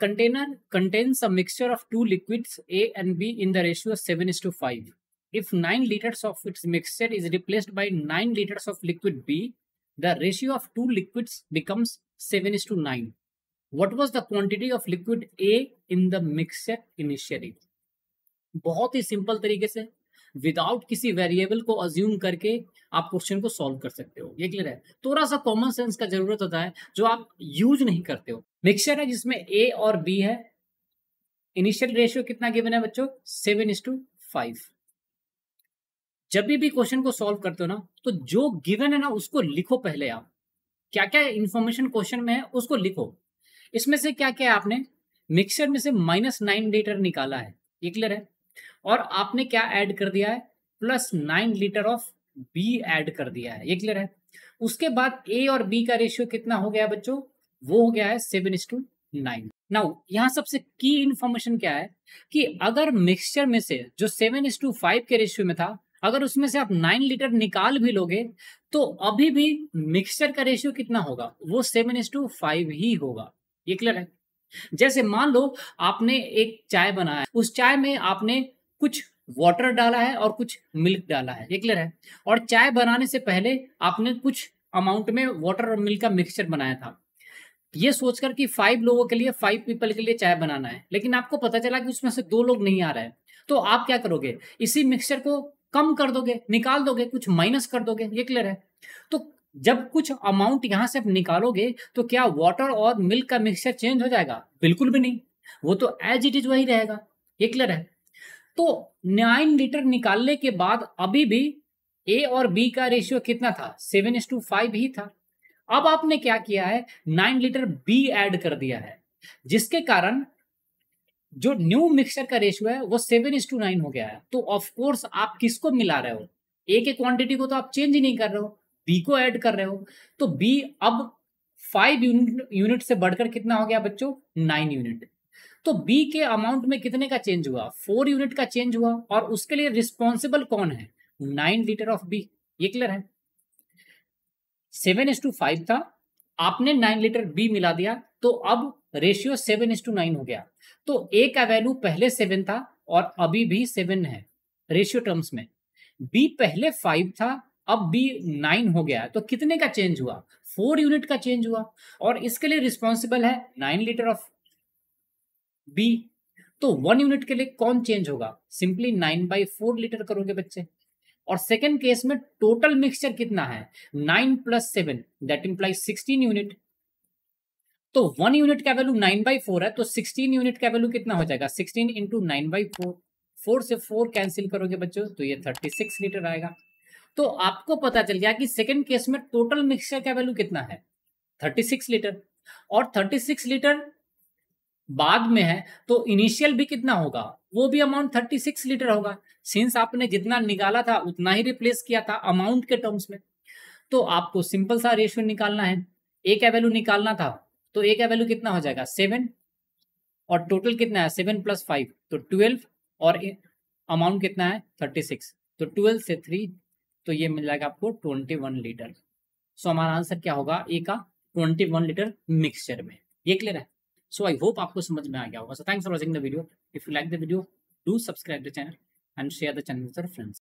container contains a mixture of two liquids A and B in the ratio 7:5. If 9 liters of its mixture is replaced by 9 liters of liquid B, the ratio of two liquids becomes 7:9. What was the quantity of liquid A in the mixture initially? बहुत ही simple तरीके से without किसी variable को assume करके आप question को solve कर सकते हो। ये क्लियर है? थोड़ा सा कॉमन सेंस का जरूरत होता है जो आप यूज नहीं करते हो। मिक्सचर है जिसमें ए और बी है। इनिशियल रेशियो कितना गिवन है बच्चों? 7:5। जब भी क्वेश्चन को सॉल्व करते हो ना, तो जो गिवन है ना उसको लिखो पहले। आप क्या क्या इंफॉर्मेशन क्वेश्चन में है उसको लिखो। इसमें से क्या क्या आपने मिक्सचर में से -9 लीटर निकाला है, ये क्लियर है? और आपने क्या ऐड कर दिया है? +9 लीटर ऑफ बी ऐड कर दिया है, ये क्लियर है? उसके बाद ए और बी का रेशियो कितना हो गया बच्चों? वो हो गया है 7:9। नाउ यहां सबसे की इंफॉर्मेशन क्या है कि अगर मिक्सचर में से जो 7:5 के रेशियो में था, अगर उसमें से आप 9 लीटर निकाल भी लोगे तो अभी भी मिक्सचर का रेशियो कितना होगा? वो 7:5 ही होगा, ये क्लियर है? जैसे मान लो आपने एक चाय बनाया है, उस चाय में आपने कुछ वाटर डाला है और कुछ मिल्क डाला है, ये क्लियर है? और चाय बनाने से पहले आपने कुछ अमाउंट में वाटर और मिल्क का मिक्सचर बनाया था, ये सोचकर कि 5 लोगों के लिए, 5 पीपल के लिए चाय बनाना है, लेकिन आपको पता चला कि उसमें से 2 लोग नहीं आ रहे हैं, तो आप क्या करोगे? इसी मिक्सचर को कम कर दोगे, निकाल दोगे, कुछ माइनस कर दोगे, ये क्लियर है? तो जब कुछ अमाउंट यहां से निकालोगे तो क्या वाटर और मिल्क का मिक्सचर चेंज हो जाएगा? बिल्कुल भी नहीं, वो तो एज इट इज वही रहेगा, ये क्लियर है? तो 9 लीटर निकालने के बाद अभी भी ए और बी का रेशियो कितना था? 7:5 ही था। अब आपने क्या किया है? 9 लीटर बी ऐड कर दिया है, जिसके कारण जो न्यू मिक्सचर का रेशियो है वो 7:9 हो गया है। तो ऑफ कोर्स आप किसको मिला रहे हो? ए के क्वांटिटी को तो आप चेंज ही नहीं कर रहे हो, बी को ऐड कर रहे हो। तो बी अब 5 यूनिट से बढ़कर कितना हो गया बच्चों? 9 यूनिट। तो बी के अमाउंट में कितने का चेंज हुआ? 4 यूनिट का चेंज हुआ। और उसके लिए रिस्पॉन्सिबल कौन है? 9 लीटर ऑफ बी, ये क्लियर है? 7:5 था, आपने 9 लीटर बी मिला दिया, तो अब रेशियो 7:9 हो गया। तो ए का वैल्यू पहले 7 था और अभी भी 7 है रेशियो टर्म्स में। बी पहले 5 था, अब बी 9 हो गया, तो कितने का चेंज हुआ? 4 यूनिट का चेंज हुआ। और इसके लिए रिस्पॉन्सिबल है 9 लीटर ऑफ बी। तो 1 यूनिट के लिए कौन चेंज होगा? सिंपली 9/4 लीटर करोगे बच्चे। और सेकेंड केस में टोटल मिक्सचर कितना है? 9 + 7 दैट इंप्लाइज 16 यूनिट। तो 1 यूनिट का वैल्यू 9/4 है, तो 16 यूनिट का वैल्यू कितना हो जाएगा? 16 × 9/4। 4 से 4 कैंसिल करोगे बच्चों तो ये 36 लीटर आएगा। तो आपको पता चल गया कि सेकेंड केस में टोटल मिक्सचर का वैल्यू कितना है? 36 लीटर। और 36 लीटर बाद में है तो इनिशियल भी कितना होगा? वो भी अमाउंट 36 लीटर होगा। सिंस आपने जितना निकाला था उतना ही रिप्लेस किया था अमाउंट के टर्म्स में। तो आपको सिंपल सा रेशियो निकालना है, ए का वैल्यू निकालना था, तो ए का वैल्यू कितना हो जाएगा? 7। और टोटल कितना है? 7 + 5 तो 12। और अमाउंट कितना है? 36। तो 12 से 3 तो ये मिल जाएगा आपको 21 लीटर। सो हमारा आंसर क्या होगा? ए का 21 लीटर मिक्सचर में। ये क्लियर है? सो आई होप आपको समझ में आ गया होगा। So thanks for watching the video. If you like the video, do subscribe the channel and share the channel with your friends.